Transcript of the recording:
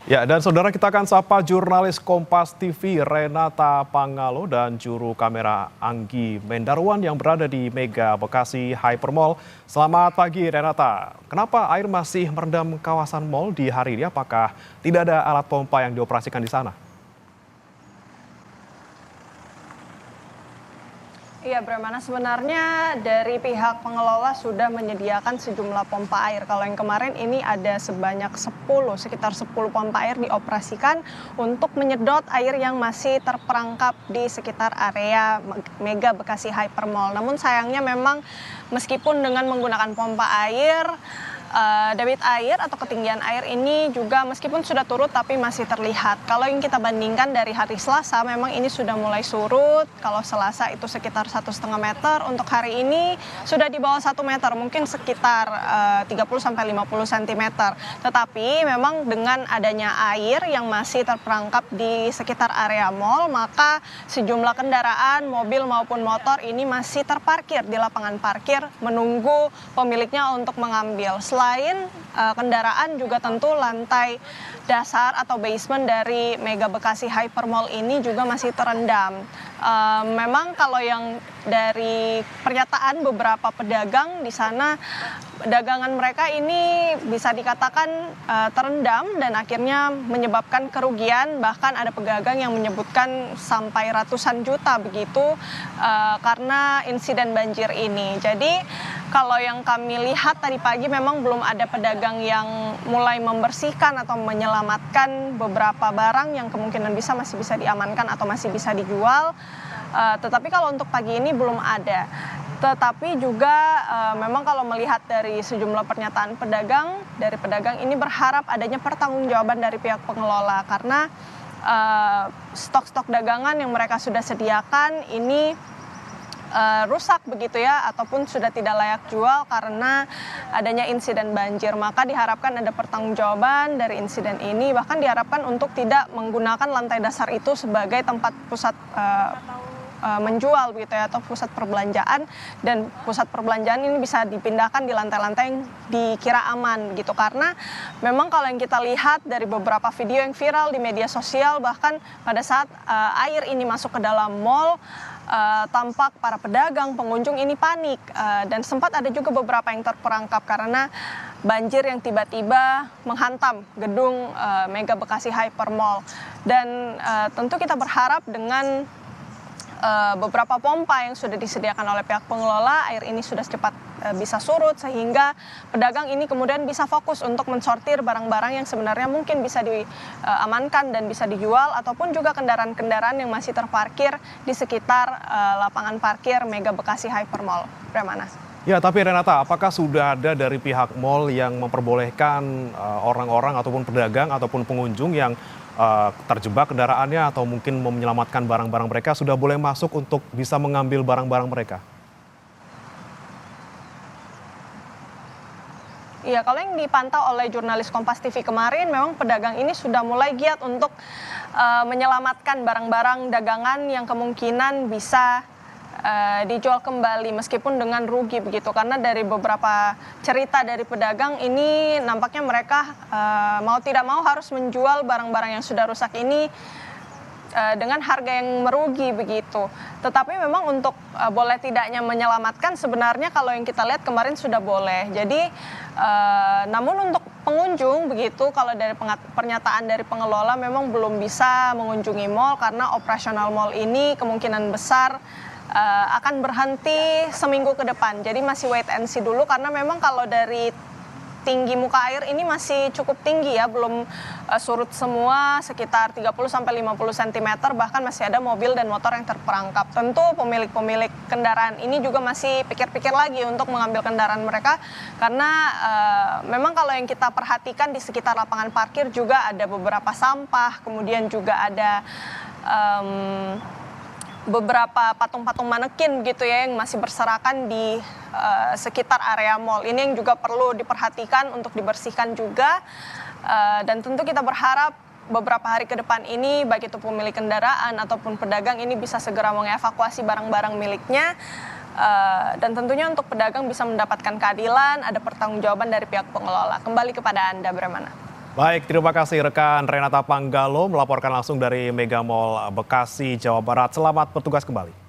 Ya, dan saudara kita akan sapa jurnalis Kompas TV Renata Pangalo dan juru kamera Anggi Mendarwan yang berada di Mega Bekasi Hypermall. Selamat pagi Renata. Kenapa air masih merendam kawasan mall di hari ini? Apakah tidak ada alat pompa yang dioperasikan di sana? Iya, Brahmana, sebenarnya dari pihak pengelola sudah menyediakan sejumlah pompa air. Kalau yang kemarin ini ada sebanyak sekitar 10 pompa air dioperasikan untuk menyedot air yang masih terperangkap di sekitar area Mega Bekasi Hypermall. Namun sayangnya memang meskipun dengan menggunakan pompa air, debit air atau ketinggian air ini juga meskipun sudah turut tapi masih terlihat. Kalau yang kita bandingkan dari hari Selasa memang ini sudah mulai surut. Kalau Selasa itu sekitar 1,5 meter, untuk hari ini sudah di bawah 1 meter, mungkin sekitar 30-50 cm. Tetapi memang dengan adanya air yang masih terperangkap di sekitar area mall, maka sejumlah kendaraan, mobil maupun motor ini masih terparkir di lapangan parkir menunggu pemiliknya untuk mengambil. Selain kendaraan juga tentu lantai dasar atau basement dari Mega Bekasi Hypermall ini juga masih terendam. Memang kalau yang dari pernyataan beberapa pedagang di sana, dagangan mereka ini bisa dikatakan terendam dan akhirnya menyebabkan kerugian, bahkan ada pedagang yang menyebutkan sampai ratusan juta begitu karena insiden banjir ini. Jadi kalau yang kami lihat tadi pagi memang belum ada pedagang yang mulai membersihkan atau menyelamatkan beberapa barang yang kemungkinan masih bisa diamankan atau masih bisa dijual. Tetapi kalau untuk pagi ini belum ada. Tetapi juga memang kalau melihat dari sejumlah pernyataan pedagang, dari pedagang ini berharap adanya pertanggungjawaban dari pihak pengelola karena stok-stok dagangan yang mereka sudah sediakan ini rusak begitu ya, ataupun sudah tidak layak jual karena adanya insiden banjir. Maka diharapkan ada pertanggungjawaban dari insiden ini, bahkan diharapkan untuk tidak menggunakan lantai dasar itu sebagai tempat pusat menjual begitu ya, atau pusat perbelanjaan, dan pusat perbelanjaan ini bisa dipindahkan di lantai-lantai yang dikira aman gitu. Karena memang kalau yang kita lihat dari beberapa video yang viral di media sosial, bahkan pada saat air ini masuk ke dalam mall, tampak para pedagang, pengunjung ini panik, dan sempat ada juga beberapa yang terperangkap karena banjir yang tiba-tiba menghantam gedung Mega Bekasi Hypermall. Dan tentu kita berharap dengan beberapa pompa yang sudah disediakan oleh pihak pengelola, air ini sudah cepat bisa surut sehingga pedagang ini kemudian bisa fokus untuk mensortir barang-barang yang sebenarnya mungkin bisa diamankan dan bisa dijual, ataupun juga kendaraan-kendaraan yang masih terparkir di sekitar lapangan parkir Mega Bekasi Hypermall. Premana. Ya, tapi Renata, apakah sudah ada dari pihak mall yang memperbolehkan orang-orang ataupun pedagang ataupun pengunjung yang terjebak kendaraannya atau mungkin mau menyelamatkan barang-barang mereka sudah boleh masuk untuk bisa mengambil barang-barang mereka? Iya, kalau yang dipantau oleh jurnalis Kompas TV kemarin, memang pedagang ini sudah mulai giat untuk menyelamatkan barang-barang dagangan yang kemungkinan bisa dijual kembali meskipun dengan rugi begitu, karena dari beberapa cerita dari pedagang ini nampaknya mereka mau tidak mau harus menjual barang-barang yang sudah rusak ini dengan harga yang merugi begitu. Tetapi memang untuk boleh tidaknya menyelamatkan, sebenarnya kalau yang kita lihat kemarin sudah boleh. Jadi namun untuk pengunjung begitu, kalau dari pernyataan dari pengelola memang belum bisa mengunjungi mall karena operasional mall ini kemungkinan besar akan berhenti seminggu ke depan. Jadi masih wait and see dulu, karena memang kalau dari tinggi muka air ini masih cukup tinggi ya, belum surut semua, sekitar 30-50 cm, bahkan masih ada mobil dan motor yang terperangkap. Tentu pemilik-pemilik kendaraan ini juga masih pikir-pikir lagi untuk mengambil kendaraan mereka, karena memang kalau yang kita perhatikan di sekitar lapangan parkir juga ada beberapa sampah, kemudian juga ada beberapa patung-patung manekin gitu ya yang masih berserakan di sekitar area mall. Ini yang juga perlu diperhatikan untuk dibersihkan juga. Dan tentu kita berharap beberapa hari ke depan ini baik itu pemilik kendaraan ataupun pedagang ini bisa segera mengevakuasi barang-barang miliknya. Dan tentunya untuk pedagang bisa mendapatkan keadilan, ada pertanggungjawaban dari pihak pengelola. Kembali kepada Anda, Bremana. Baik, terima kasih rekan Renata Panggalo melaporkan langsung dari Mega Mall Bekasi, Jawa Barat. Selamat bertugas kembali.